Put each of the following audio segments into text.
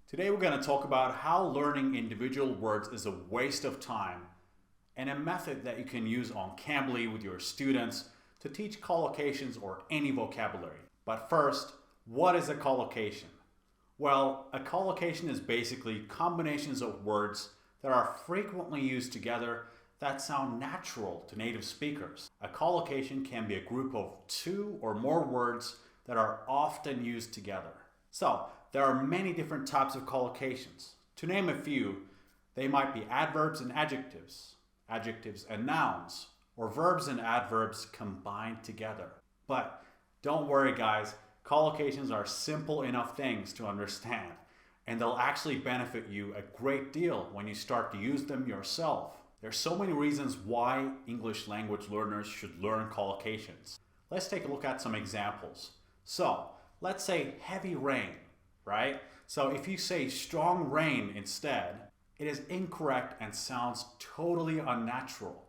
Today we're going to talk about how learning individual words is a waste of time and a method that you can use on Cambly with your students to teach collocations or any vocabulary. But first, what is a collocation? Well, a collocation is basically combinations of words that are frequently used together that sound natural to native speakers. A collocation can be a group of two or more words that are often used together. So, there are many different types of collocations. To name a few, they might be adverbs and adjectives, adjectives and nouns, or verbs and adverbs combined together. But don't worry guys, collocations are simple enough things to understand, and they'll actually benefit you a great deal when you start to use them yourself. There's so many reasons why English language learners should learn collocations. Let's take a look at some examples. So, let's say heavy rain, right? So if you say strong rain instead, it is incorrect and sounds totally unnatural.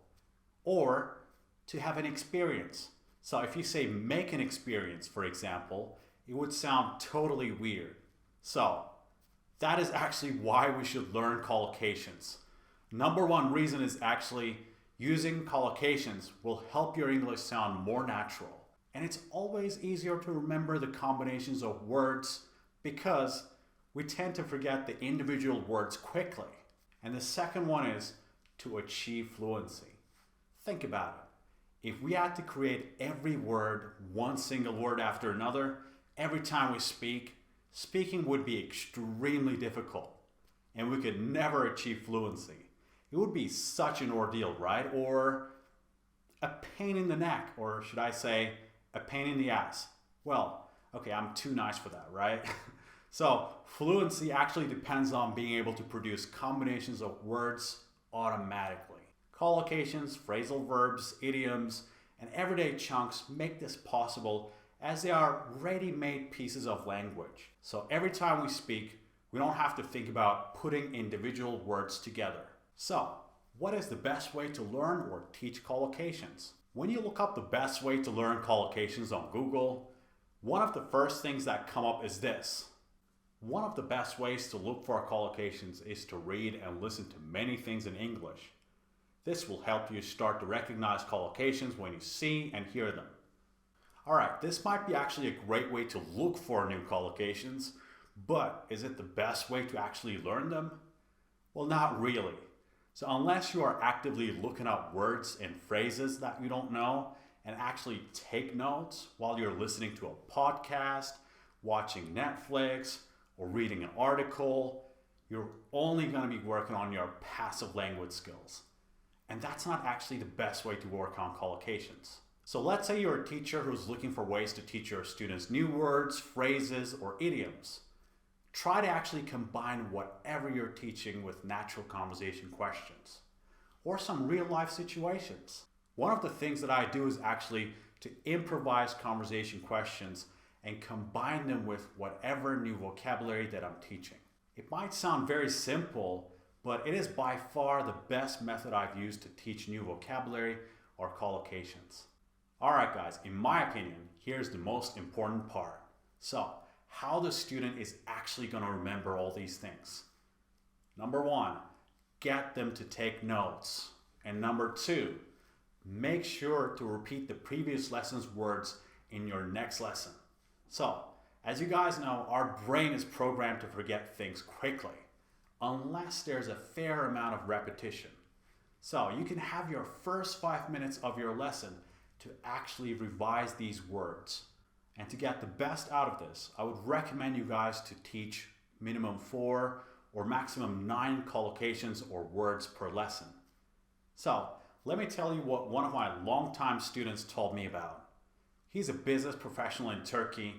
Or to have an experience. So if you say make an experience, for example, it would sound totally weird. So that is actually why we should learn collocations. Number one reason is actually using collocations will help your English sound more natural. And it's always easier to remember the combinations of words because we tend to forget the individual words quickly. And the second one is to achieve fluency. Think about it. If we had to create every word, one single word after another, every time we speak, speaking would be extremely difficult and we could never achieve fluency. It would be such an ordeal, right? Or a pain in the neck, or should I say, a pain in the ass. Well, okay, I'm too nice for that, right? So, fluency actually depends on being able to produce combinations of words automatically. Collocations, phrasal verbs, idioms, and everyday chunks make this possible as they are ready-made pieces of language. So every time we speak, we don't have to think about putting individual words together. So, what is the best way to learn or teach collocations? When you look up the best way to learn collocations on Google, one of the first things that come up is this. One of the best ways to look for collocations is to read and listen to many things in English. This will help you start to recognize collocations when you see and hear them. Alright, this might be actually a great way to look for new collocations, but is it the best way to actually learn them? Well, not really. So unless you are actively looking up words and phrases that you don't know and actually take notes while you're listening to a podcast, watching Netflix, or reading an article, you're only going to be working on your passive language skills. And that's not actually the best way to work on collocations. So let's say you're a teacher who's looking for ways to teach your students new words, phrases, or idioms. Try to actually combine whatever you're teaching with natural conversation questions or some real life situations. One of the things that I do is actually to improvise conversation questions and combine them with whatever new vocabulary that I'm teaching. It might sound very simple, but it is by far the best method I've used to teach new vocabulary or collocations. Alright guys, in my opinion, here's the most important part. So, how the student is actually going to remember all these things. Number one, get them to take notes. And number two, make sure to repeat the previous lesson's words in your next lesson. So, as you guys know, our brain is programmed to forget things quickly, unless there's a fair amount of repetition. So, you can have your first 5 minutes of your lesson to actually revise these words. And to get the best out of this, I would recommend you guys to teach minimum 4 or maximum 9 collocations or words per lesson. So, let me tell you what one of my longtime students told me about. He's a business professional in Turkey,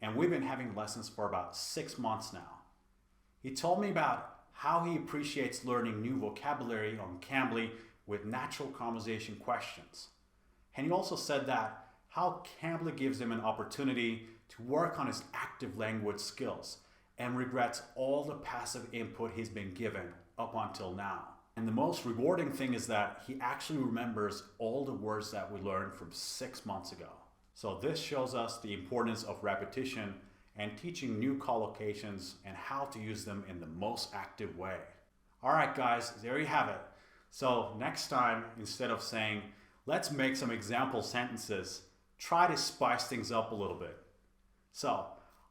and we've been having lessons for about 6 months now. He told me about how he appreciates learning new vocabulary on Cambly with natural conversation questions. And he also said that how Cambly gives him an opportunity to work on his active language skills and regrets all the passive input he's been given up until now. And the most rewarding thing is that he actually remembers all the words that we learned from 6 months ago. So this shows us the importance of repetition and teaching new collocations and how to use them in the most active way. All right, guys, there you have it. So next time, instead of saying, let's make some example sentences, try to spice things up a little bit. So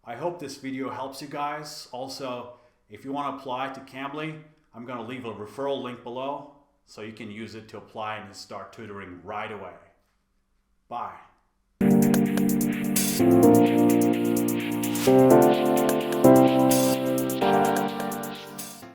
I hope this video helps you guys. Also, if you want to apply to Cambly, I'm going to leave a referral link below so you can use it to apply and start tutoring right away. Bye.